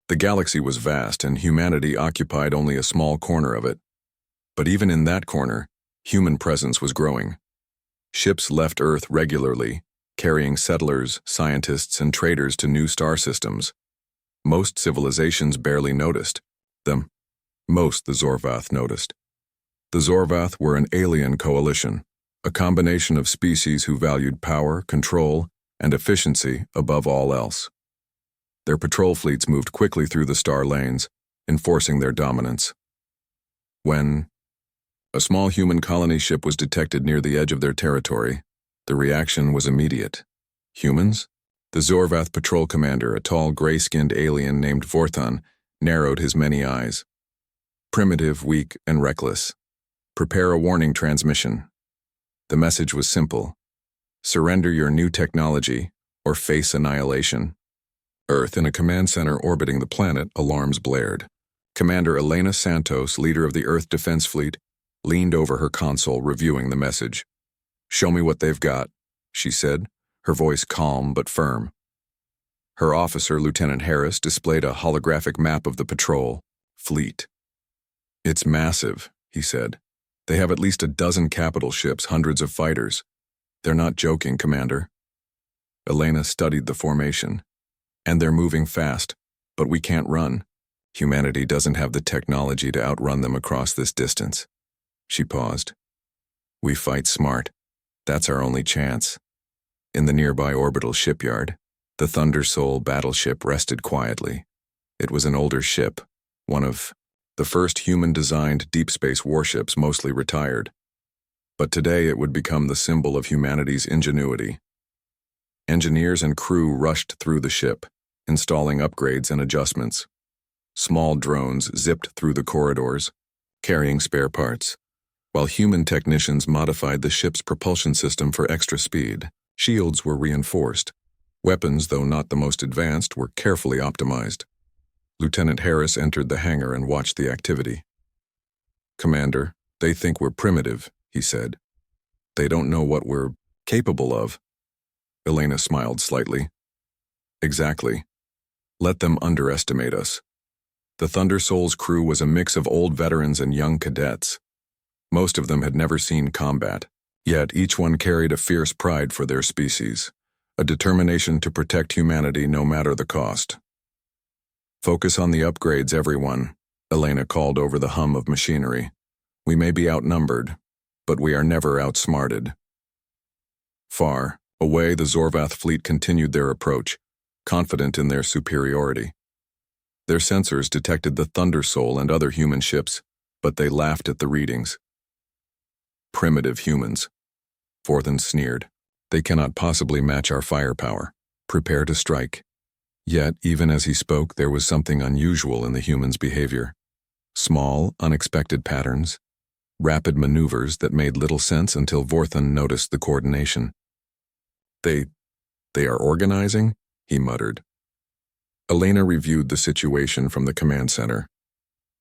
The galaxy was vast, and humanity occupied only a small corner of it. But even in that corner, human presence was growing. Ships left Earth regularly, carrying settlers, scientists, and traders to new star systems. Most civilizations barely noticed them. Most the Zorvath noticed. The Zorvath were an alien coalition, a combination of species who valued power, control, and efficiency above all else. Their patrol fleets moved quickly through the star lanes, enforcing their dominance. When a small human colony ship was detected near the edge of their territory, the reaction was immediate. Humans? The Zorvath patrol commander, a tall, gray-skinned alien named Vorthon, narrowed his many eyes. Primitive, weak, and reckless. Prepare a warning transmission. The message was simple. Surrender your new technology, or face annihilation. Earth, in a command center orbiting the planet, alarms blared. Commander Elena Santos, leader of the Earth Defense Fleet, leaned over her console, reviewing the message. "Show me what they've got," she said, her voice calm but firm. Her officer, Lieutenant Harris, displayed a holographic map of the patrol fleet. "It's massive," he said. "They have at least a dozen capital ships, hundreds of fighters. They're not joking, Commander." Elena studied the formation. "And they're moving fast, but we can't run. Humanity doesn't have the technology to outrun them across this distance." She paused. "We fight smart. That's our only chance." In the nearby orbital shipyard, the Thunder Soul battleship rested quietly. It was an older ship, one of the first human-designed deep space warships, mostly retired. But today it would become the symbol of humanity's ingenuity. Engineers and crew rushed through the ship, installing upgrades and adjustments. Small drones zipped through the corridors, carrying spare parts, while human technicians modified the ship's propulsion system for extra speed. Shields were reinforced. Weapons, though not the most advanced, were carefully optimized. Lieutenant Harris entered the hangar and watched the activity. "Commander, they think we're primitive," he said. "They don't know what we're capable of." Elena smiled slightly. "Exactly. Let them underestimate us." The Thunder Soul's crew was a mix of old veterans and young cadets. Most of them had never seen combat, yet each one carried a fierce pride for their species, a determination to protect humanity no matter the cost. "Focus on the upgrades, everyone," Elena called over the hum of machinery. "We may be outnumbered, but we are never outsmarted." Far away, the Zorvath fleet continued their approach, confident in their superiority. Their sensors detected the Thunder Soul and other human ships, but they laughed at the readings. "Primitive humans," Vorthon sneered. "They cannot possibly match our firepower. Prepare to strike." Yet, even as he spoke, there was something unusual in the humans' behavior. Small, unexpected patterns, rapid maneuvers that made little sense until Vorthon noticed the coordination. They are organizing?" he muttered. Elena reviewed the situation from the command center.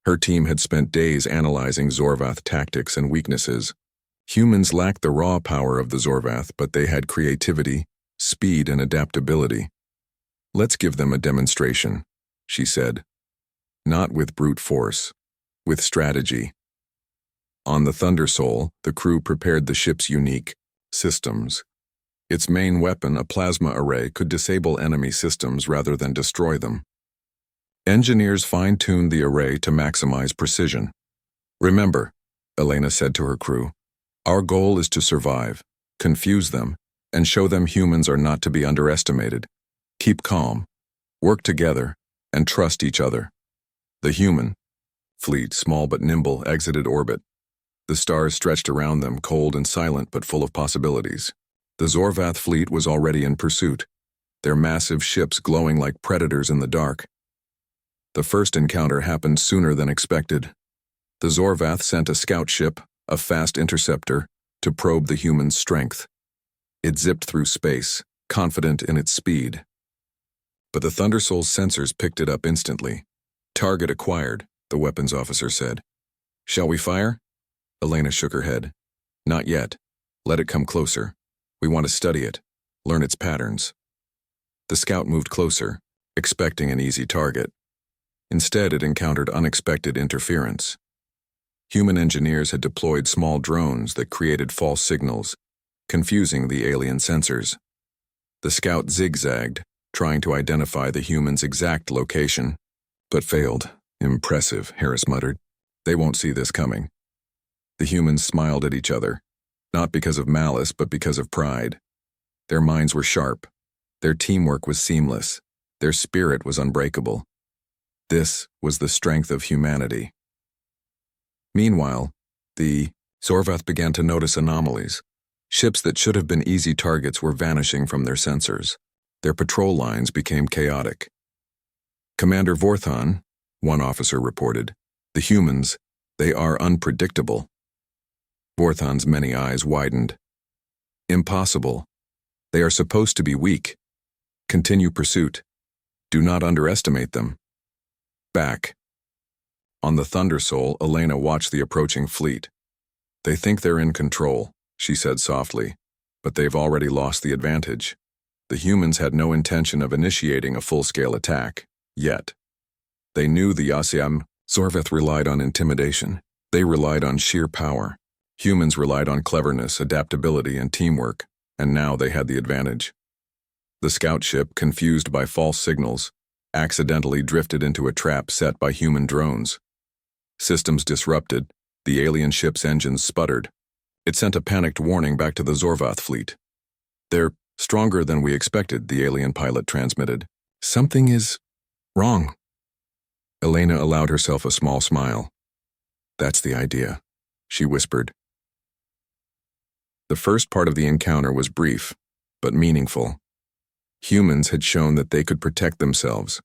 Her team had spent days analyzing Zorvath tactics and weaknesses. Humans lacked the raw power of the Zorvath, but they had creativity, speed, and adaptability. "Let's give them a demonstration," she said. "Not with brute force, with strategy." On the Thunder Soul, the crew prepared the ship's unique systems. Its main weapon, a plasma array, could disable enemy systems rather than destroy them. Engineers fine-tuned the array to maximize precision. "Remember," Elena said to her crew, "our goal is to survive, confuse them, and show them humans are not to be underestimated. Keep calm, work together, and trust each other." The human fleet, small but nimble, exited orbit. The stars stretched around them, cold and silent but full of possibilities. The Zorvath fleet was already in pursuit, their massive ships glowing like predators in the dark. The first encounter happened sooner than expected. The Zorvath sent a scout ship, a fast interceptor, to probe the human's strength. It zipped through space, confident in its speed. But the Thunder Soul's sensors picked it up instantly. "Target acquired," the weapons officer said. "Shall we fire?" Elena shook her head. "Not yet. Let it come closer. We want to study it, learn its patterns." The scout moved closer, expecting an easy target. Instead, it encountered unexpected interference. Human engineers had deployed small drones that created false signals, confusing the alien sensors. The scout zigzagged, trying to identify the human's exact location, but failed. Impressive, Harris muttered. They won't see this coming. The humans smiled at each other, not because of malice, but because of pride. Their minds were sharp. Their teamwork was seamless. Their spirit was unbreakable. This was the strength of humanity. Meanwhile, the Zorvath began to notice anomalies. Ships that should have been easy targets were vanishing from their sensors. Their patrol lines became chaotic. Commander Vorthan, one officer reported, the humans, they are unpredictable. Vorthan's many eyes widened. Impossible. They are supposed to be weak. Continue pursuit. Do not underestimate them. Back. On the Thunder Soul, Elena watched the approaching fleet. They think they're in control, she said softly, but they've already lost the advantage. The humans had no intention of initiating a full-scale attack, yet. They knew the Yasyam Zorvath relied on intimidation. They relied on sheer power. Humans relied on cleverness, adaptability, and teamwork, and now they had the advantage. The scout ship, confused by false signals, accidentally drifted into a trap set by human drones. Systems disrupted, the alien ship's engines sputtered. It sent a panicked warning back to the Zorvath fleet. They're stronger than we expected, the alien pilot transmitted. Something is wrong. Elena allowed herself a small smile. That's the idea, she whispered. The first part of the encounter was brief, but meaningful. Humans had shown that they could protect themselves.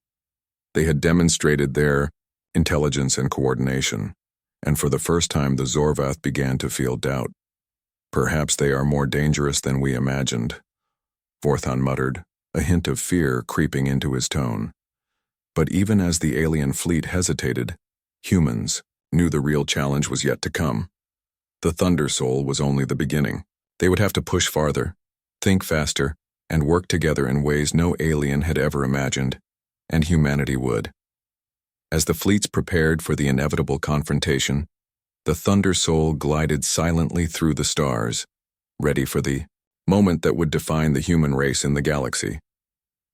They had demonstrated their intelligence and coordination, and for the first time the Zorvath began to feel doubt. Perhaps they are more dangerous than we imagined, Vorthan muttered, a hint of fear creeping into his tone. But even as the alien fleet hesitated, humans knew the real challenge was yet to come. The Thunder Soul was only the beginning. They would have to push farther, think faster, and work together in ways no alien had ever imagined, and humanity would. As the fleets prepared for the inevitable confrontation, the Thunder Soul glided silently through the stars, ready for the moment that would define the human race in the galaxy.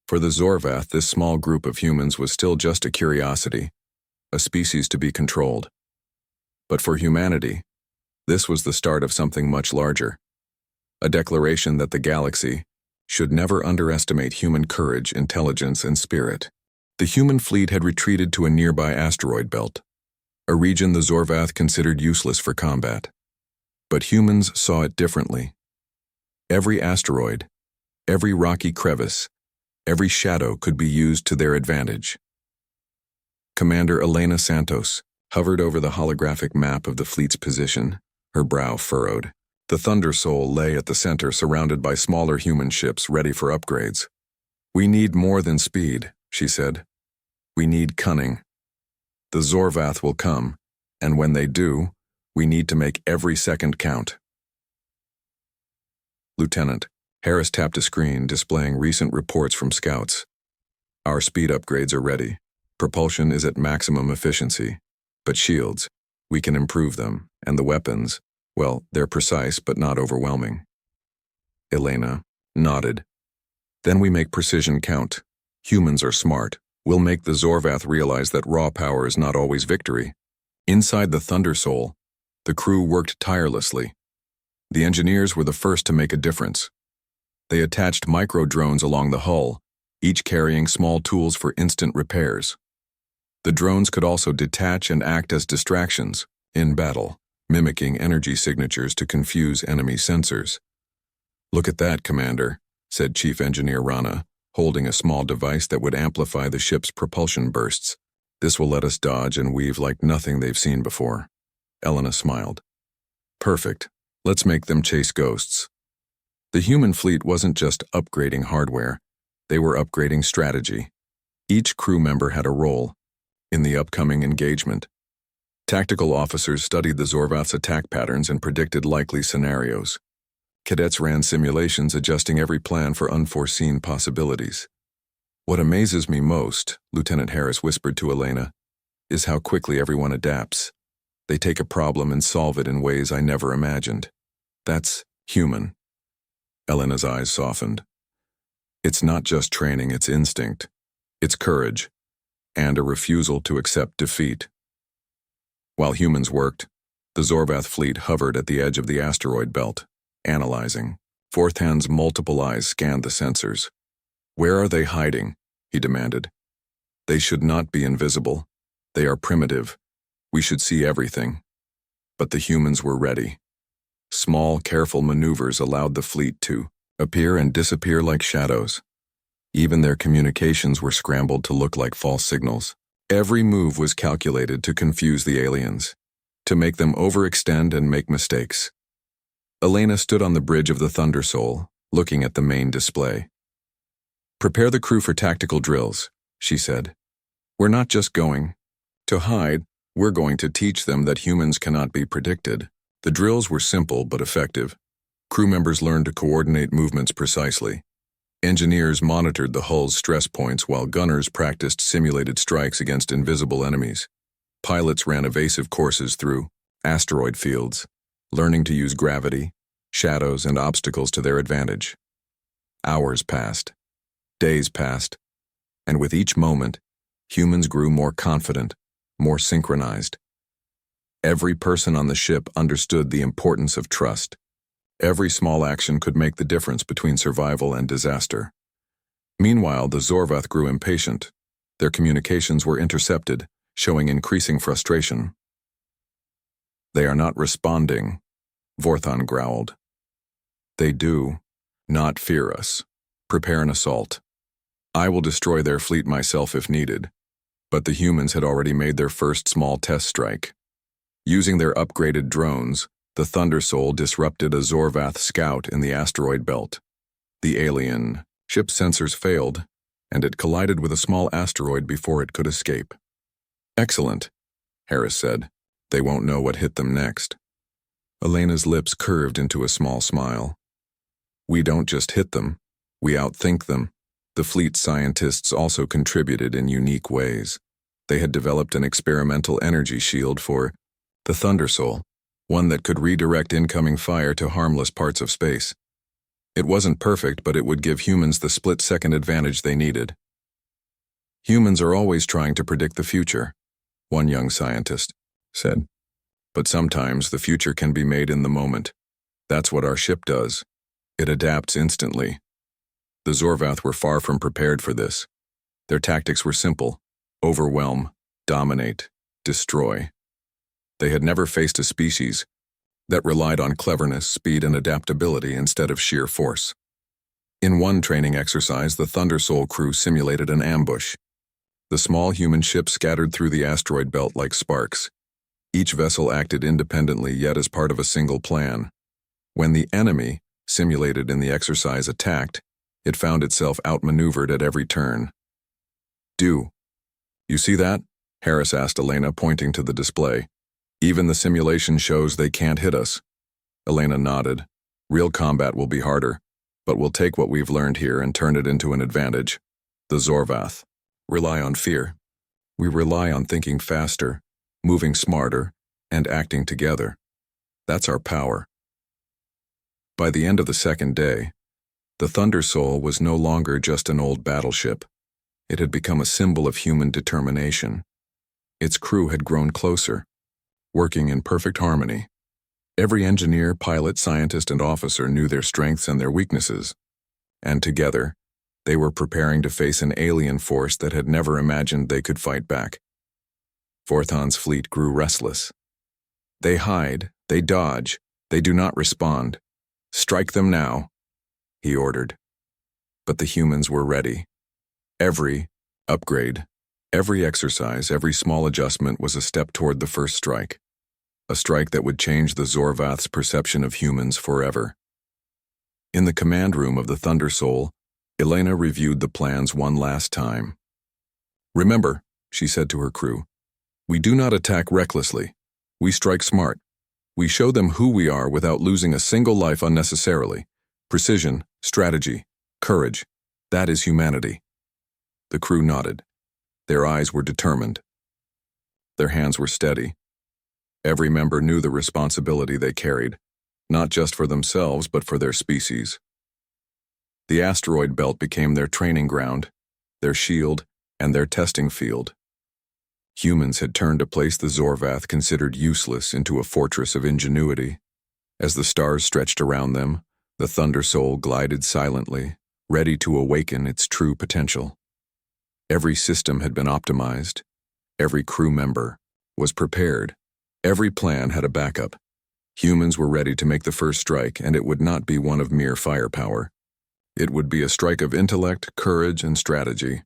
For the Zorvath, this small group of humans was still just a curiosity, a species to be controlled. But for humanity, this was the start of something much larger, a declaration that the galaxy should never underestimate human courage, intelligence, and spirit. The human fleet had retreated to a nearby asteroid belt, a region the Zorvath considered useless for combat. But humans saw it differently. Every asteroid, every rocky crevice, every shadow could be used to their advantage. Commander Elena Santos hovered over the holographic map of the fleet's position, her brow furrowed. The Thunder Soul lay at the center, surrounded by smaller human ships ready for upgrades. We need more than speed, she said. We need cunning. The Zorvath will come, and when they do, we need to make every second count. Lieutenant, Harris tapped a screen displaying recent reports from scouts. Our speed upgrades are ready. Propulsion is at maximum efficiency. But shields, we can improve them, and the weapons, well, they're precise but not overwhelming. Elena nodded. Then we make precision count. Humans are smart. We'll make the Zorvath realize that raw power is not always victory. Inside the Thunder Soul, the crew worked tirelessly. The engineers were the first to make a difference. They attached micro-drones along the hull, each carrying small tools for instant repairs. The drones could also detach and act as distractions in battle, mimicking energy signatures to confuse enemy sensors. Look at that, Commander, said Chief Engineer Rana, holding a small device that would amplify the ship's propulsion bursts. This will let us dodge and weave like nothing they've seen before. Elena smiled. Perfect. Let's make them chase ghosts. The human fleet wasn't just upgrading hardware. They were upgrading strategy. Each crew member had a role in the upcoming engagement. Tactical officers studied the Zorvath's attack patterns and predicted likely scenarios. Cadets ran simulations, adjusting every plan for unforeseen possibilities. What amazes me most, Lieutenant Harris whispered to Elena, is how quickly everyone adapts. They take a problem and solve it in ways I never imagined. That's human. Elena's eyes softened. It's not just training, it's instinct. It's courage, and a refusal to accept defeat. While humans worked, the Zorvath fleet hovered at the edge of the asteroid belt, analyzing. Forthan's multiple eyes scanned the sensors. "Where are they hiding?" he demanded. "They should not be invisible. They are primitive. We should see everything." But the humans were ready. Small, careful maneuvers allowed the fleet to appear and disappear like shadows. Even their communications were scrambled to look like false signals. Every move was calculated to confuse the aliens, to make them overextend and make mistakes. Elena stood on the bridge of the Thunder Soul, looking at the main display. "Prepare the crew for tactical drills," she said. "We're not just going to hide, we're going to teach them that humans cannot be predicted." The drills were simple but effective. Crew members learned to coordinate movements precisely. Engineers monitored the hull's stress points while gunners practiced simulated strikes against invisible enemies. Pilots ran evasive courses through asteroid fields, learning to use gravity, shadows, and obstacles to their advantage. Hours passed. Days passed. And with each moment, humans grew more confident, more synchronized. Every person on the ship understood the importance of trust. Every small action could make the difference between survival and disaster. Meanwhile, the Zorvath grew impatient. Their communications were intercepted, showing increasing frustration. "They are not responding," Vorthon growled. "They do not fear us. Prepare an assault. I will destroy their fleet myself if needed." But the humans had already made their first small test strike. Using their upgraded drones, the Thunder Soul disrupted a Zorvath scout in the asteroid belt. The alien ship's sensors failed, and it collided with a small asteroid before it could escape. "Excellent," Harris said. "They won't know what hit them next." Elena's lips curved into a small smile. "We don't just hit them, we outthink them." The fleet scientists also contributed in unique ways. They had developed an experimental energy shield for the Thunder Soul, one that could redirect incoming fire to harmless parts of space. It wasn't perfect, but it would give humans the split-second advantage they needed. "Humans are always trying to predict the future," one young scientist said. "But sometimes the future can be made in the moment. That's what our ship does. It adapts instantly." The Zorvath were far from prepared for this. Their tactics were simple: overwhelm, dominate, destroy. They had never faced a species that relied on cleverness, speed, and adaptability instead of sheer force. In one training exercise, the Thunder Soul crew simulated an ambush. The small human ship scattered through the asteroid belt like sparks. Each vessel acted independently, yet as part of a single plan. When the enemy, simulated in the exercise, attacked, it found itself outmaneuvered at every turn. "You see that?" Harris asked Elena, pointing to the display. "Even the simulation shows they can't hit us." Elena nodded. "Real combat will be harder, but we'll take what we've learned here and turn it into an advantage." The Zorvath rely on fear. We rely on thinking faster, moving smarter, and acting together. That's our power. By the end of the second day, the Thunder Soul was no longer just an old battleship. It had become a symbol of human determination. Its crew had grown closer, working in perfect harmony. Every engineer, pilot, scientist, and officer knew their strengths and their weaknesses, and together, they were preparing to face an alien force that had never imagined they could fight back. Vorthon's fleet grew restless. "They hide, they dodge, they do not respond. Strike them now," he ordered. But the humans were ready. Every upgrade, every exercise, every small adjustment was a step toward the first strike. A strike that would change the Zorvath's perception of humans forever. In the command room of the Thunder Soul, Elena reviewed the plans one last time. "Remember," she said to her crew, "we do not attack recklessly. We strike smart. We show them who we are without losing a single life unnecessarily. Precision, strategy, courage. That is humanity." The crew nodded. Their eyes were determined. Their hands were steady. Every member knew the responsibility they carried, not just for themselves but for their species. The asteroid belt became their training ground, their shield, and their testing field. Humans had turned a place the Zorvath considered useless into a fortress of ingenuity. As the stars stretched around them, the Thunder Soul glided silently, ready to awaken its true potential. Every system had been optimized. Every crew member was prepared. Every plan had a backup. Humans were ready to make the first strike, and it would not be one of mere firepower. It would be a strike of intellect, courage, and strategy.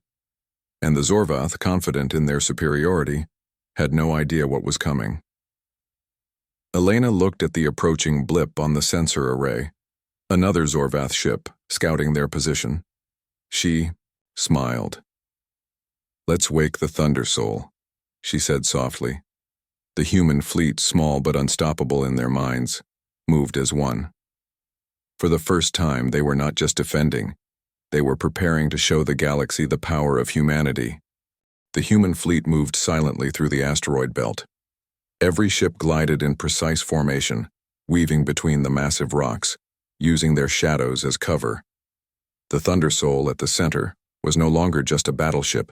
And the Zorvath, confident in their superiority, had no idea what was coming. Elena looked at the approaching blip on the sensor array, another Zorvath ship scouting their position. She smiled. "Let's wake the Thunder Soul," she said softly. The human fleet, small but unstoppable in their minds, moved as one. For the first time, they were not just defending. They were preparing to show the galaxy the power of humanity. The human fleet moved silently through the asteroid belt. Every ship glided in precise formation, weaving between the massive rocks, using their shadows as cover. The Thunder Soul at the center was no longer just a battleship.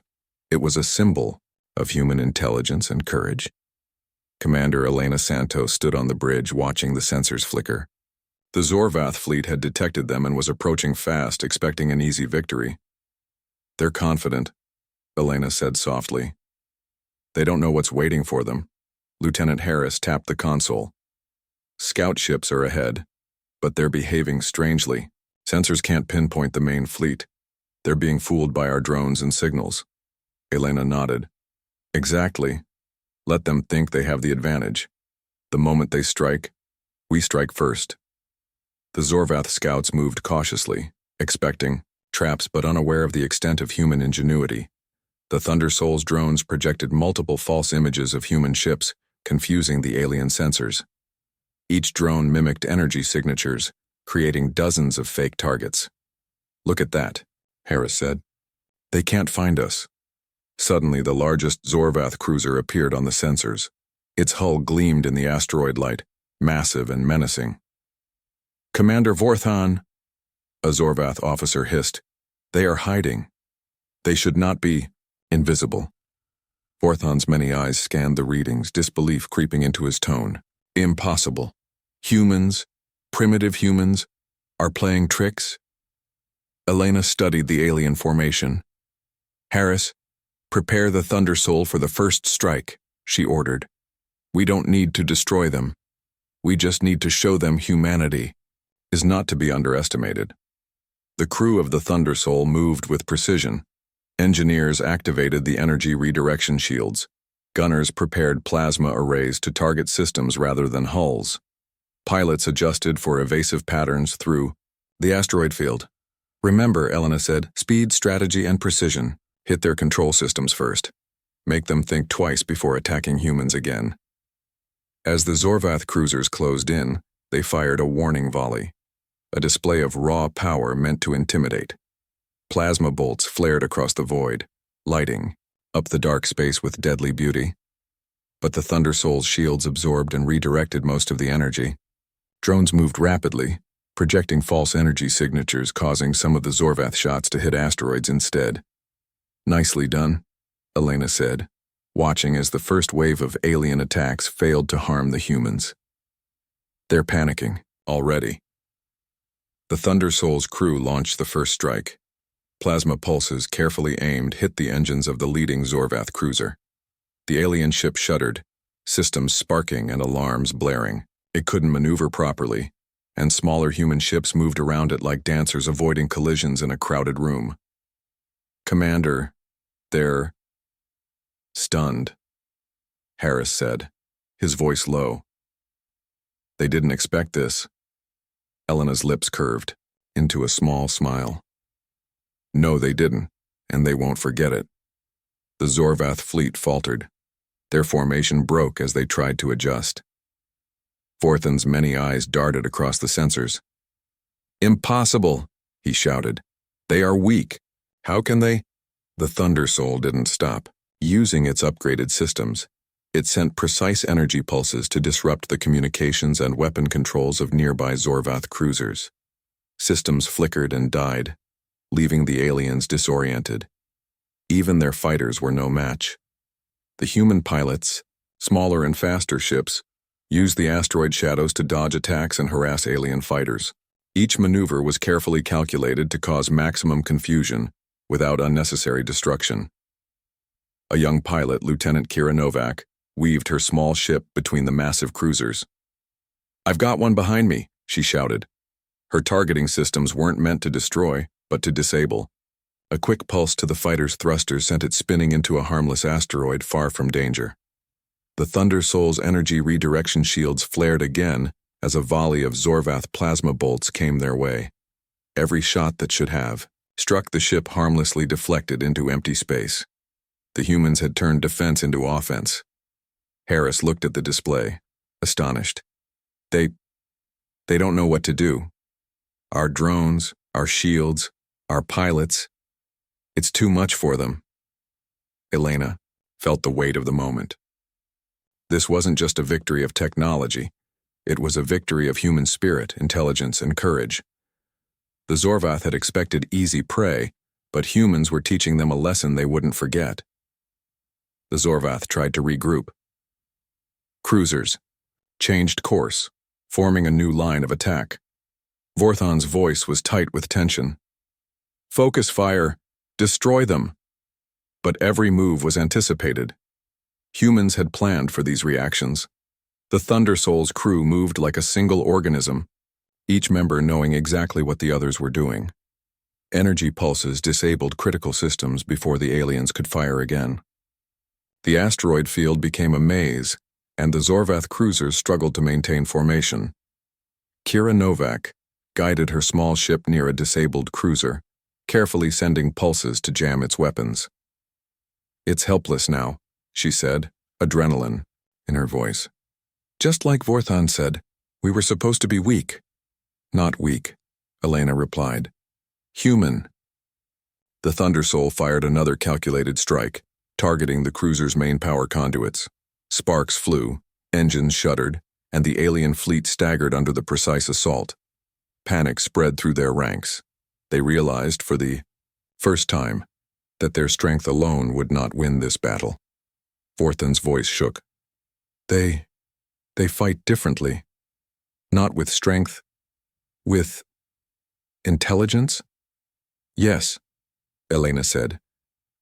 It was a symbol of human intelligence and courage. Commander Elena Santos stood on the bridge watching the sensors flicker. The Zorvath fleet had detected them and was approaching fast, expecting an easy victory. "They're confident," Elena said softly. "They don't know what's waiting for them." Lieutenant Harris tapped the console. "Scout ships are ahead, but they're behaving strangely. Sensors can't pinpoint the main fleet. They're being fooled by our drones and signals." Elena nodded. "Exactly. Let them think they have the advantage. The moment they strike, we strike first." The Zorvath scouts moved cautiously, expecting traps but unaware of the extent of human ingenuity. The Thunder Soul's drones projected multiple false images of human ships, confusing the alien sensors. Each drone mimicked energy signatures, creating dozens of fake targets. "Look at that," Harris said. "They can't find us." Suddenly, the largest Zorvath cruiser appeared on the sensors. Its hull gleamed in the asteroid light, massive and menacing. "Commander Vorthan," a Zorvath officer hissed. "They are hiding. They should not be invisible." Vorthan's many eyes scanned the readings, disbelief creeping into his tone. "Impossible. Humans, primitive humans, are playing tricks?" Elena studied the alien formation. "Harris, prepare the Thunder Soul for the first strike," she ordered. "We don't need to destroy them. We just need to show them humanity is not to be underestimated." The crew of the Thunder Soul moved with precision. Engineers activated the energy redirection shields. Gunners prepared plasma arrays to target systems rather than hulls. Pilots adjusted for evasive patterns through the asteroid field. "Remember," Elena said, "speed, strategy, and precision. Hit their control systems first. Make them think twice before attacking humans again." As the Zorvath cruisers closed in, they fired a warning volley, a display of raw power meant to intimidate. Plasma bolts flared across the void, lighting up the dark space with deadly beauty. But the Thunder Soul's shields absorbed and redirected most of the energy. Drones moved rapidly, projecting false energy signatures, causing some of the Zorvath shots to hit asteroids instead. "Nicely done," Elena said, watching as the first wave of alien attacks failed to harm the humans. "They're panicking, already." The Thunder Soul's crew launched the first strike. Plasma pulses, carefully aimed, hit the engines of the leading Zorvath cruiser. The alien ship shuddered, systems sparking and alarms blaring. It couldn't maneuver properly, and smaller human ships moved around it like dancers avoiding collisions in a crowded room. "Commander, they're stunned," Harris said, his voice low. "They didn't expect this." Elena's lips curved into a small smile. "No, they didn't, and they won't forget it." The Zorvath fleet faltered. Their formation broke as they tried to adjust. Vorthan's many eyes darted across the sensors. "Impossible," he shouted. "They are weak. How can they?" The Thunder Soul didn't stop. Using its upgraded systems, It sent precise energy pulses to disrupt the communications and weapon controls of nearby Zorvath cruisers. Systems flickered and died, leaving the aliens disoriented. Even their fighters were no match. The human pilots, smaller and faster ships, used the asteroid shadows to dodge attacks and harass alien fighters. Each maneuver was carefully calculated to cause maximum confusion without unnecessary destruction. A young pilot, Lieutenant Kira Novak, weaved her small ship between the massive cruisers. "I've got one behind me," she shouted. Her targeting systems weren't meant to destroy, but to disable. A quick pulse to the fighter's thrusters sent it spinning into a harmless asteroid far from danger. The Thunder Soul's energy redirection shields flared again as a volley of Zorvath plasma bolts came their way. Every shot that should have struck the ship harmlessly deflected into empty space. The humans had turned defense into offense. Harris looked at the display, astonished. They don't know what to do. Our drones, our shields, our pilots. It's too much for them. Elena felt the weight of the moment. This wasn't just a victory of technology. It was a victory of human spirit, intelligence, and courage. The Zorvath had expected easy prey, but humans were teaching them a lesson they wouldn't forget. The Zorvath tried to regroup. Cruisers changed course, forming a new line of attack. Vorthon's voice was tight with tension. "Focus fire! Destroy them!" But every move was anticipated. Humans had planned for these reactions. The Thunder Soul's crew moved like a single organism, each member knowing exactly what the others were doing. Energy pulses disabled critical systems before the aliens could fire again. The asteroid field became a maze, and the Zorvath cruisers struggled to maintain formation. Kira Novak guided her small ship near a disabled cruiser, carefully sending pulses to jam its weapons. "It's helpless now," she said, adrenaline in her voice. "Just like Vorthon said, we were supposed to be weak." "Not weak," Elena replied. "Human." The Thunder Soul fired another calculated strike, targeting the cruiser's main power conduits. Sparks flew, engines shuddered, and the alien fleet staggered under the precise assault. Panic spread through their ranks. They realized, for the first time, that their strength alone would not win this battle. Vorthon's voice shook. They fight differently. Not with strength, with intelligence?" "Yes," Elena said.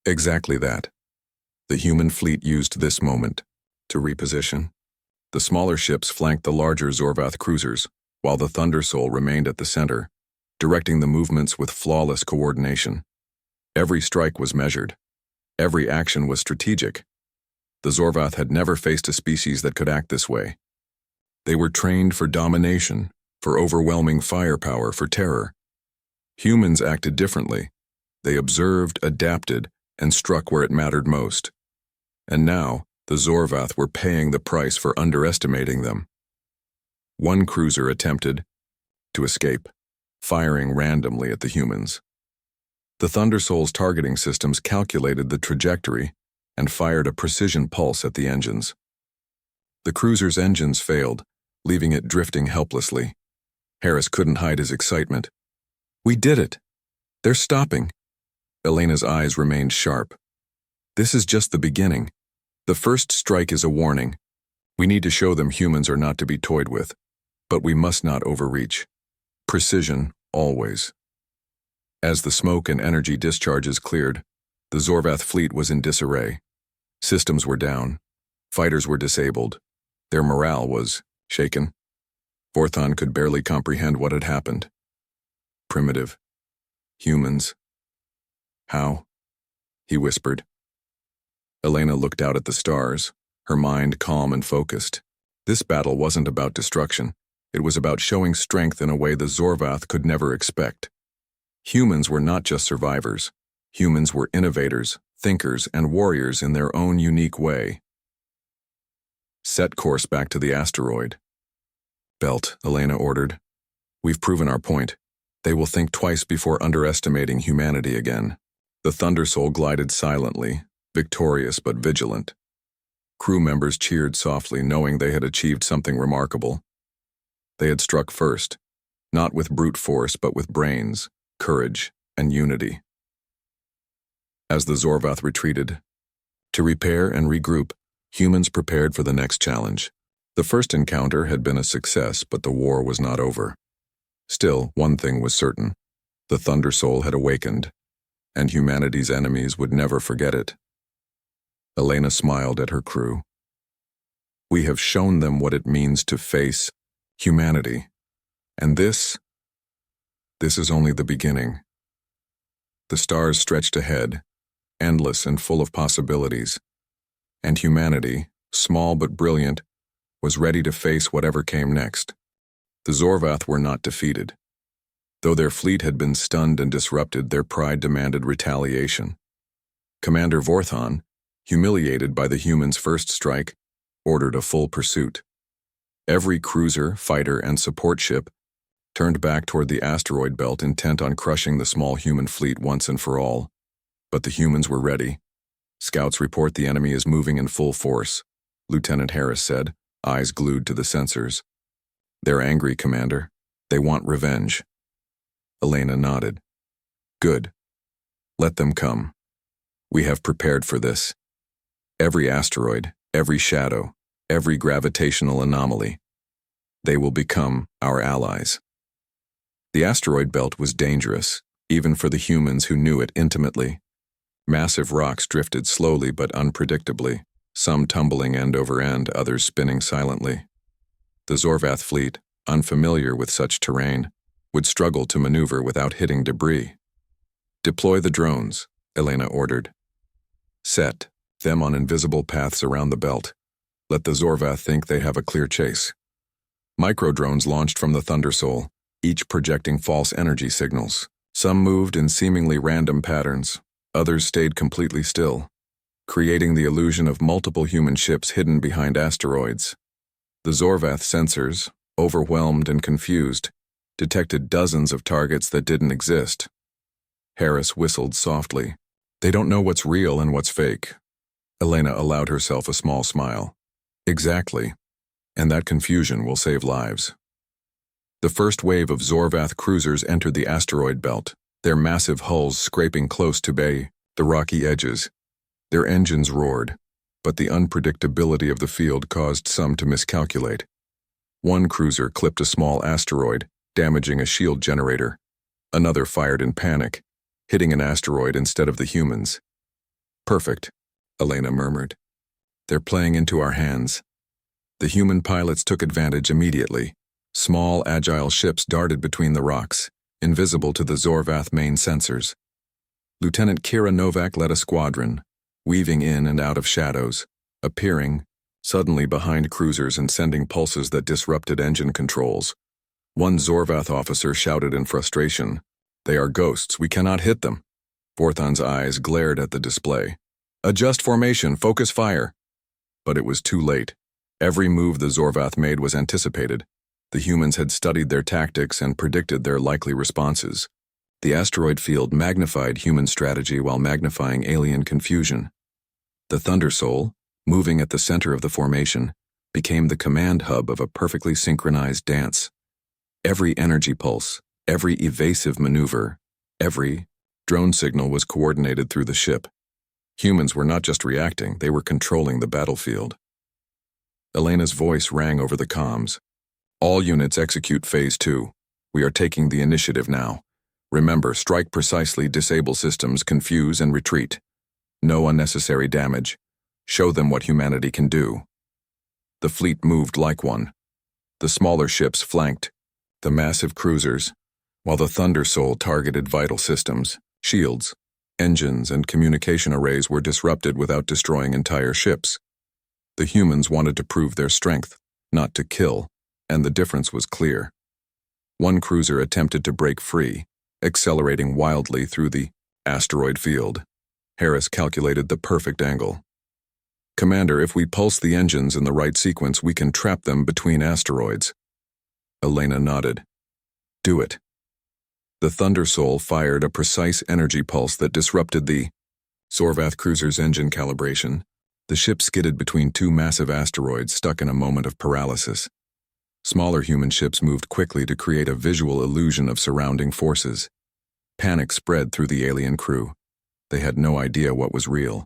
"Exactly that." The human fleet used this moment to reposition. The smaller ships flanked the larger Zorvath cruisers, while the Thunder Soul remained at the center, directing the movements with flawless coordination. Every strike was measured. Every action was strategic. The Zorvath had never faced a species that could act this way. They were trained for domination, for overwhelming firepower, for terror. Humans acted differently. They observed, adapted, and struck where it mattered most. And now, the Zorvath were paying the price for underestimating them. One cruiser attempted to escape, firing randomly at the humans. The Thunder Soul's targeting systems calculated the trajectory and fired a precision pulse at the engines. The cruiser's engines failed, leaving it drifting helplessly. Harris couldn't hide his excitement. "We did it! They're stopping!" Elena's eyes remained sharp. "This is just the beginning. The first strike is a warning. We need to show them humans are not to be toyed with, but we must not overreach. Precision, always." As the smoke and energy discharges cleared, the Zorvath fleet was in disarray. Systems were down. Fighters were disabled. Their morale was shaken. Vorthon could barely comprehend what had happened. Primitive. Humans. "How?" he whispered. Elena looked out at the stars, her mind calm and focused. This battle wasn't about destruction. It was about showing strength in a way the Zorvath could never expect. Humans were not just survivors. Humans were innovators, thinkers, and warriors in their own unique way. "Set course back to the asteroid." "Belt," Elena ordered. "We've proven our point. They will think twice before underestimating humanity again." The Thunder Soul glided silently, victorious but vigilant. crew members cheered softly, knowing they had achieved something remarkable. They had struck first, not with brute force, but with brains, courage, and unity. As the Zorvath retreated, to repair and regroup, humans prepared for the next challenge. The first encounter had been a success, but the war was not over. Still, one thing was certain. The Thunder Soul had awakened, and humanity's enemies would never forget it. Elena smiled at her crew. We have shown them what it means to face humanity, and this is only the beginning. The stars stretched ahead, endless and full of possibilities, and humanity, small but brilliant, was ready to face whatever came next. The Zorvath were not defeated. Though their fleet had been stunned and disrupted, their pride demanded retaliation. Commander Vorthon, humiliated by the humans' first strike, ordered a full pursuit. Every cruiser, fighter, and support ship turned back toward the asteroid belt, intent on crushing the small human fleet once and for all. But the humans were ready. Scouts report the enemy is moving in full force, Lieutenant Harris said, eyes glued to the sensors. They're angry, Commander. They want revenge. Elena nodded. Good. Let them come. We have prepared for this. Every asteroid, every shadow, every gravitational anomaly. They will become our allies. The asteroid belt was dangerous, even for the humans who knew it intimately. Massive rocks drifted slowly but unpredictably, some tumbling end over end, others spinning silently. The Zorvath fleet, unfamiliar with such terrain, would struggle to maneuver without hitting debris. Deploy the drones, Elena ordered. Set them on invisible paths around the belt. Let the Zorvath think they have a clear chase. Micro-drones launched from the Thunder Soul, each projecting false energy signals. Some moved in seemingly random patterns, others stayed completely still, creating the illusion of multiple human ships hidden behind asteroids. The Zorvath sensors, overwhelmed and confused, detected dozens of targets that didn't exist. Harris whistled softly. They don't know what's real and what's fake. Elena allowed herself a small smile. Exactly. And that confusion will save lives. The first wave of Zorvath cruisers entered the asteroid belt, their massive hulls scraping close to the rocky edges. Their engines roared, but the unpredictability of the field caused some to miscalculate. One cruiser clipped a small asteroid, damaging a shield generator. Another fired in panic, hitting an asteroid instead of the humans. Perfect, Elena murmured. They're playing into our hands. The human pilots took advantage immediately. Small, agile ships darted between the rocks, invisible to the Zorvath main sensors. Lieutenant Kira Novak led a squadron, weaving in and out of shadows, appearing suddenly behind cruisers and sending pulses that disrupted engine controls. One Zorvath officer shouted in frustration, "They are ghosts, we cannot hit them." Vorthon's eyes glared at the display. "Adjust formation, focus fire." But it was too late. Every move the Zorvath made was anticipated. The humans had studied their tactics and predicted their likely responses. The asteroid field magnified human strategy while magnifying alien confusion. The Thunder Soul, moving at the center of the formation, became the command hub of a perfectly synchronized dance. Every energy pulse, every evasive maneuver, every drone signal was coordinated through the ship. Humans were not just reacting, they were controlling the battlefield. Elena's voice rang over the comms. All units execute Phase 2. We are taking the initiative now. Remember, strike precisely, disable systems, confuse, and retreat. No unnecessary damage. Show them what humanity can do. The fleet moved like one. The smaller ships flanked the massive cruisers, while the Thunder Soul targeted vital systems, shields, engines, and communication arrays were disrupted without destroying entire ships. The humans wanted to prove their strength, not to kill, and the difference was clear. One cruiser attempted to break free, accelerating wildly through the asteroid field. Harris calculated the perfect angle. "Commander, if we pulse the engines in the right sequence, we can trap them between asteroids." Elena nodded. "Do it." The Thunder Soul fired a precise energy pulse that disrupted the Zorvath cruiser's engine calibration, The ship skidded between two massive asteroids, stuck in a moment of paralysis. Smaller human ships moved quickly to create a visual illusion of surrounding forces. Panic spread through the alien crew. They had no idea what was real.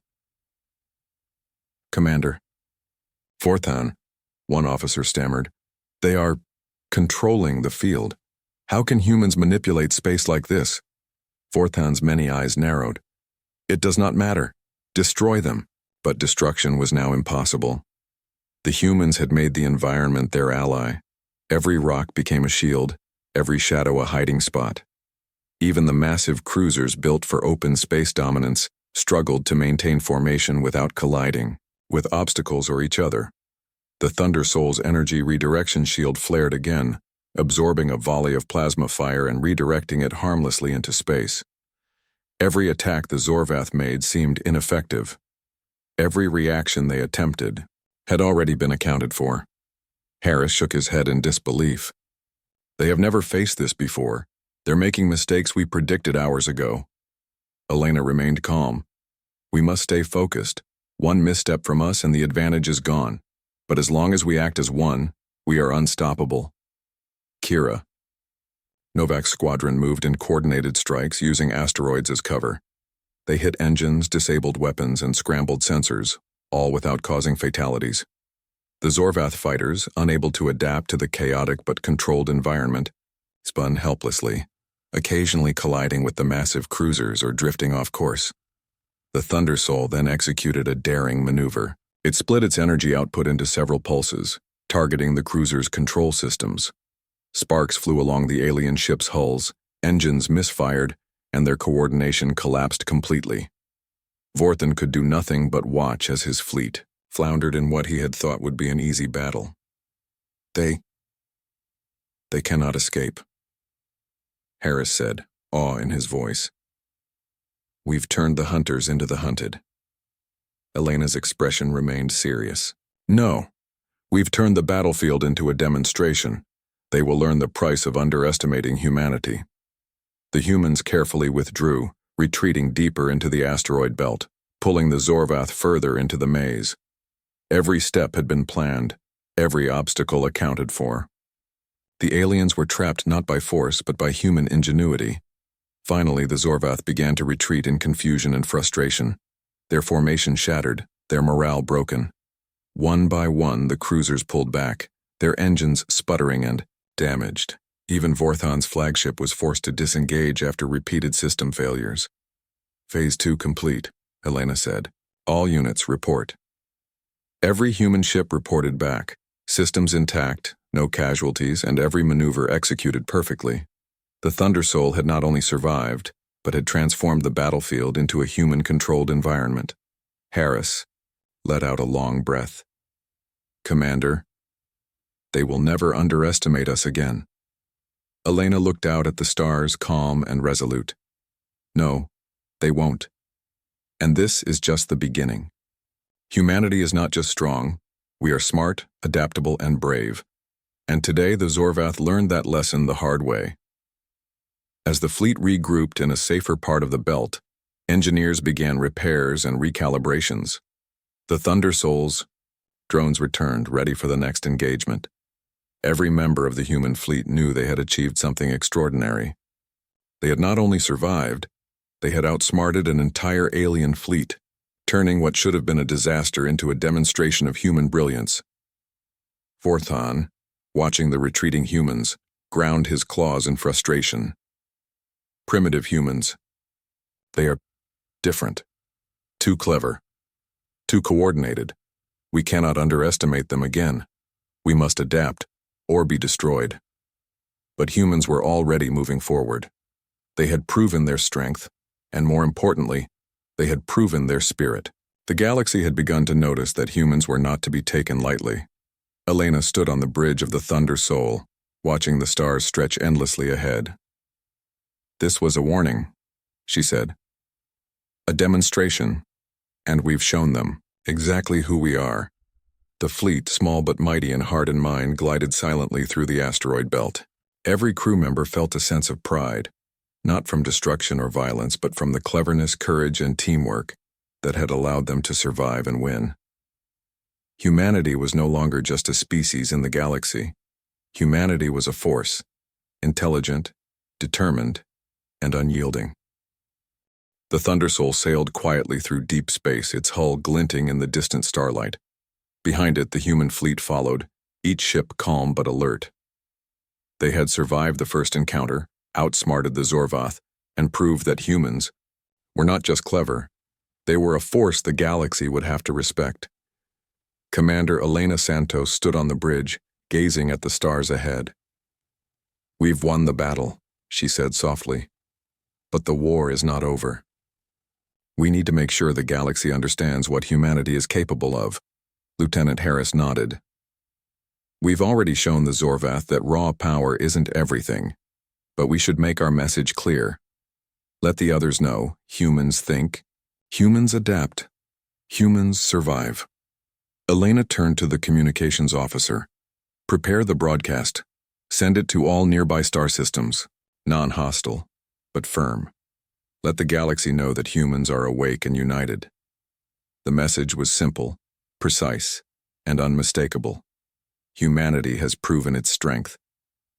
"Commander." "Forthan," one officer stammered. "They are controlling the field. How can humans manipulate space like this?" Forthan's many eyes narrowed. "It does not matter. Destroy them." But destruction was now impossible. The humans had made the environment their ally. Every rock became a shield, every shadow a hiding spot. Even the massive cruisers built for open space dominance struggled to maintain formation without colliding with obstacles or each other. The Thunder Soul's energy redirection shield flared again, absorbing a volley of plasma fire and redirecting it harmlessly into space. Every attack the Zorvath made seemed ineffective. Every reaction they attempted had already been accounted for. Harris shook his head in disbelief. "They have never faced this before. They're making mistakes we predicted hours ago." Elena remained calm. "We must stay focused. One misstep from us and the advantage is gone. But as long as we act as one, we are unstoppable." Kira. Novak's squadron moved in coordinated strikes using asteroids as cover. They hit engines, disabled weapons, and scrambled sensors, all without causing fatalities. The Zorvath fighters, unable to adapt to the chaotic but controlled environment, spun helplessly, occasionally colliding with the massive cruisers or drifting off course. The Thunder Soul then executed a daring maneuver. It split its energy output into several pulses, targeting the cruiser's control systems. Sparks flew along the alien ship's hulls, engines misfired, and their coordination collapsed completely. Vorthan could do nothing but watch as his fleet floundered in what he had thought would be an easy battle. They cannot escape," Harris said, awe in his voice. "We've turned the hunters into the hunted." Elena's expression remained serious. "No, we've turned the battlefield into a demonstration. They will learn the price of underestimating humanity." The humans carefully withdrew, retreating deeper into the asteroid belt, pulling the Zorvath further into the maze. Every step had been planned, every obstacle accounted for. The aliens were trapped not by force but by human ingenuity. Finally, the Zorvath began to retreat in confusion and frustration. Their formation shattered, their morale broken. One by one, the cruisers pulled back, their engines sputtering and damaged. Even Vorthan's flagship was forced to disengage after repeated system failures. "Phase 2 complete," Elena said. "All units report." Every human ship reported back, systems intact, no casualties, and every maneuver executed perfectly. The Thunder Soul had not only survived, but had transformed the battlefield into a human-controlled environment. Harris let out a long breath. "Commander, they will never underestimate us again." Elena looked out at the stars, calm and resolute. "No, they won't. And this is just the beginning. Humanity is not just strong, we are smart, adaptable, and brave. And today the Zorvath learned that lesson the hard way." As the fleet regrouped in a safer part of the belt, engineers began repairs and recalibrations. The Thunder Souls drones returned, ready for the next engagement. Every member of the human fleet knew they had achieved something extraordinary. They had not only survived, they had outsmarted an entire alien fleet, turning what should have been a disaster into a demonstration of human brilliance. Vorthan, watching the retreating humans, ground his claws in frustration. Primitive humans. They are different. Too clever. Too coordinated. We cannot underestimate them again. We must adapt, or be destroyed. But humans were already moving forward. They had proven their strength, and more importantly, they had proven their spirit. The galaxy had begun to notice that humans were not to be taken lightly. Elena stood on the bridge of the Thunder Soul, watching the stars stretch endlessly ahead. "This was a warning," she said. "A demonstration, and we've shown them exactly who we are." The fleet, small but mighty in heart and mind, glided silently through the asteroid belt. Every crew member felt a sense of pride, not from destruction or violence, but from the cleverness, courage, and teamwork that had allowed them to survive and win. Humanity was no longer just a species in the galaxy. Humanity was a force, intelligent, determined, and unyielding. The Thundersoul sailed quietly through deep space, its hull glinting in the distant starlight. Behind it, the human fleet followed, each ship calm but alert. They had survived the first encounter, outsmarted the Zorvath, and proved that humans were not just clever, they were a force the galaxy would have to respect. Commander Elena Santos stood on the bridge, gazing at the stars ahead. "We've won the battle," she said softly. "But the war is not over. We need to make sure the galaxy understands what humanity is capable of." Lieutenant Harris nodded. "We've already shown the Zorvath that raw power isn't everything, but we should make our message clear. Let the others know, humans think, humans adapt, humans survive." Elena turned to the communications officer. "Prepare the broadcast. Send it to all nearby star systems, non-hostile, but firm. Let the galaxy know that humans are awake and united." The message was simple, precise, and unmistakable. Humanity has proven its strength.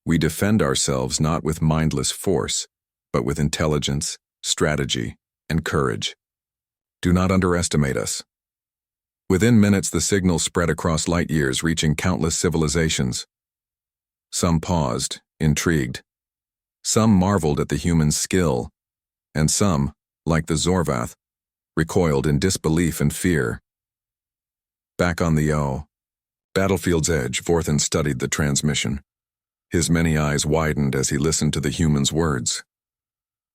We defend ourselves not with mindless force, but with intelligence, strategy, and courage. Do not underestimate us. Within minutes, the signal spread across light years, reaching countless civilizations. Some paused, intrigued. Some marveled at the human's skill, and some, like the Zorvath, recoiled in disbelief and fear. Back on the battlefield's edge, Vorthan studied the transmission. His many eyes widened as he listened to the human's words.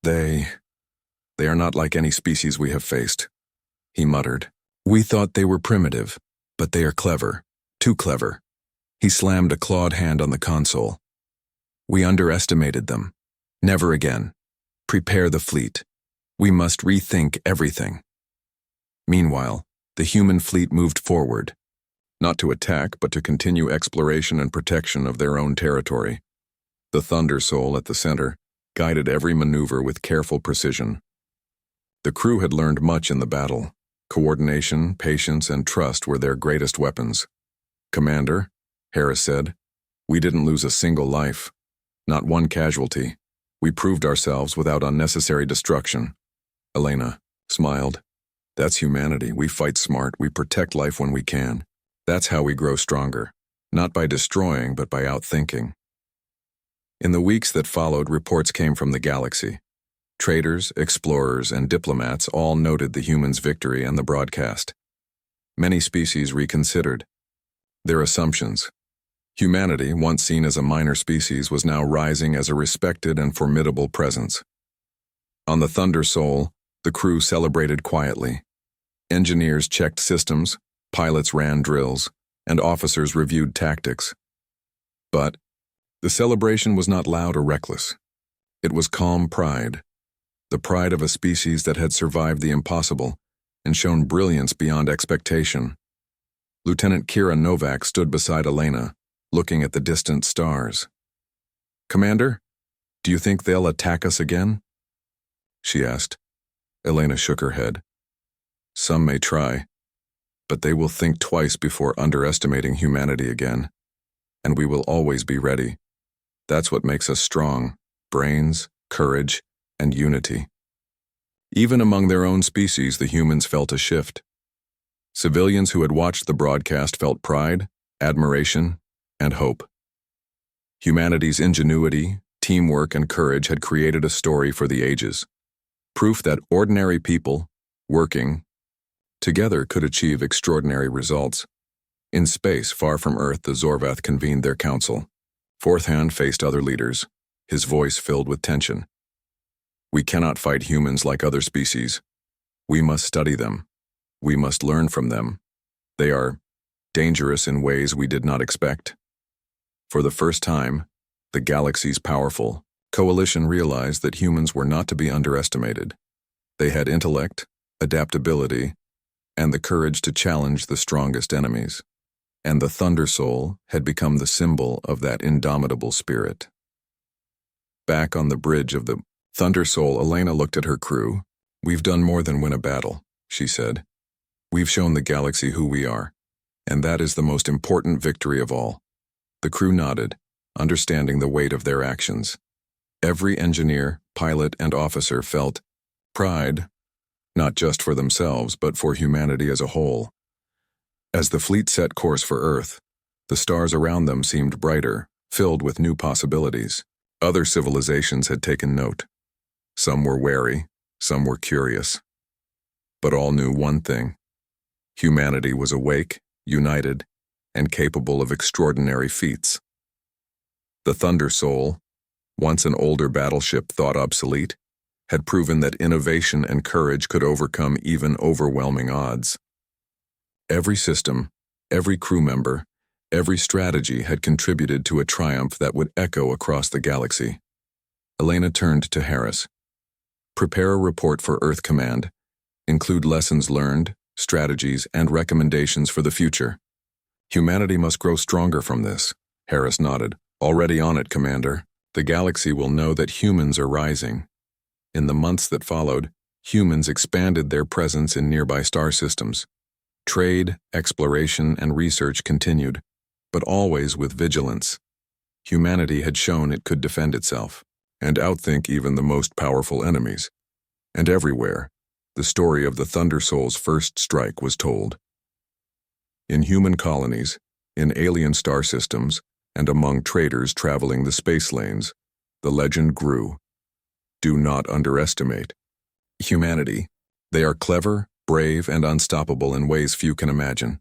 They are not like any species we have faced," he muttered. "We thought they were primitive, but they are clever, too clever." He slammed a clawed hand on the console. "We underestimated them. Never again. Prepare the fleet. We must rethink everything." Meanwhile, the human fleet moved forward, not to attack but to continue exploration and protection of their own territory. The Thundersoul at the center guided every maneuver with careful precision. The crew had learned much in the battle. Coordination, patience, and trust were their greatest weapons. "Commander," Harris said, "we didn't lose a single life. Not one casualty. We proved ourselves without unnecessary destruction." Elena smiled. "That's humanity. We fight smart. We protect life when we can. That's how we grow stronger. Not by destroying, but by outthinking." In the weeks that followed, reports came from the galaxy. Traders, explorers, and diplomats all noted the humans' victory and the broadcast. Many species reconsidered their assumptions. Humanity, once seen as a minor species, was now rising as a respected and formidable presence. On the Thundersoul, the crew celebrated quietly. Engineers checked systems, pilots ran drills, and officers reviewed tactics. But the celebration was not loud or reckless. It was calm pride. The pride of a species that had survived the impossible and shown brilliance beyond expectation. Lieutenant Kira Novak stood beside Elena, looking at the distant stars. "Commander, do you think they'll attack us again?" she asked. Elena shook her head. "Some may try, but they will think twice before underestimating humanity again. And we will always be ready. That's what makes us strong: brains, courage, and unity." Even among their own species, the humans felt a shift. Civilians who had watched the broadcast felt pride, admiration, and hope. Humanity's ingenuity, teamwork, and courage had created a story for the ages. Proof that ordinary people, working together, could achieve extraordinary results. In space, far from Earth, the Zorvath convened their council. Vorthan faced other leaders, his voice filled with tension. "We cannot fight humans like other species. We must study them. We must learn from them. They are dangerous in ways we did not expect." For the first time, the galaxy's powerful coalition realized that humans were not to be underestimated. They had intellect, adaptability, and the courage to challenge the strongest enemies. And the Thundersoul had become the symbol of that indomitable spirit. Back on the bridge of the Thundersoul, Elena looked at her crew. "We've done more than win a battle," she said. "We've shown the galaxy who we are, And that is the most important victory of all. The crew nodded, understanding the weight of their actions. Every engineer, pilot, and officer felt pride, not just for themselves, but for humanity as a whole. As the fleet set course for Earth, the stars around them seemed brighter, filled with new possibilities. Other civilizations had taken note. Some were wary, some were curious. But all knew one thing. Humanity was awake, united, and capable of extraordinary feats. The Thunder Soul, once an older battleship thought obsolete, had proven that innovation and courage could overcome even overwhelming odds. Every system, every crew member, every strategy had contributed to a triumph that would echo across the galaxy. Elena turned to Harris. Prepare a report for Earth Command. Include lessons learned, strategies, and recommendations for the future. Humanity must grow stronger from this. Harris nodded. Already on it, Commander. The galaxy will know that humans are rising. In the months that followed, humans expanded their presence in nearby star systems. Trade, exploration, and research continued, but always with vigilance. Humanity had shown it could defend itself, and outthink even the most powerful enemies. And everywhere, the story of the Thunder Soul's first strike was told. In human colonies, in alien star systems, and among traders traveling the space lanes, the legend grew. Do not underestimate humanity. They are clever, brave, and unstoppable in ways few can imagine.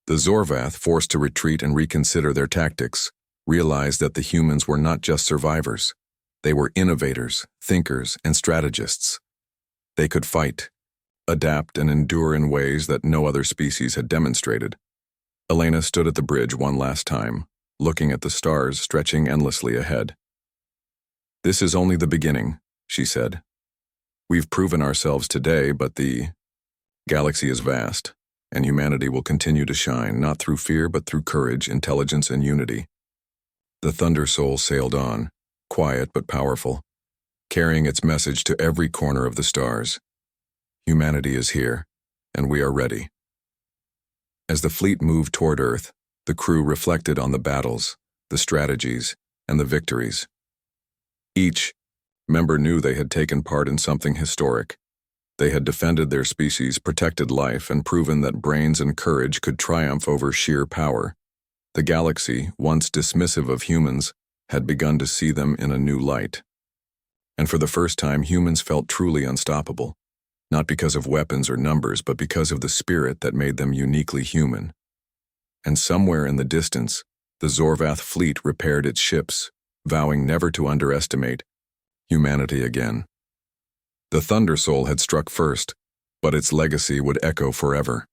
The Zorvath, forced to retreat and reconsider their tactics, realized that the humans were not just survivors. They were innovators, thinkers, and strategists. They could fight, adapt, and endure in ways that no other species had demonstrated. Elena stood at the bridge one last time, looking at the stars stretching endlessly ahead. This is only the beginning, she said. We've proven ourselves today, but the galaxy is vast, and humanity will continue to shine, not through fear, but through courage, intelligence, and unity. The Thunder Soul sailed on, quiet but powerful, carrying its message to every corner of the stars. Humanity is here, and we are ready. As the fleet moved toward Earth, the crew reflected on the battles, the strategies, and the victories. Each member knew they had taken part in something historic. They had defended their species, protected life, and proven that brains and courage could triumph over sheer power. The galaxy, once dismissive of humans, had begun to see them in a new light. And for the first time, humans felt truly unstoppable, not because of weapons or numbers, but because of the spirit that made them uniquely human. And somewhere in the distance, the Zorvath fleet repaired its ships, vowing never to underestimate humanity again. The Thunder Soul had struck first, but its legacy would echo forever.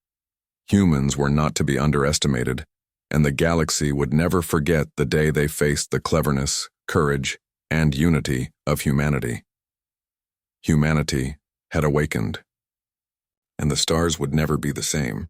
Humans were not to be underestimated, and the galaxy would never forget the day they faced the cleverness, courage, and unity of humanity. Humanity had awakened, and the stars would never be the same.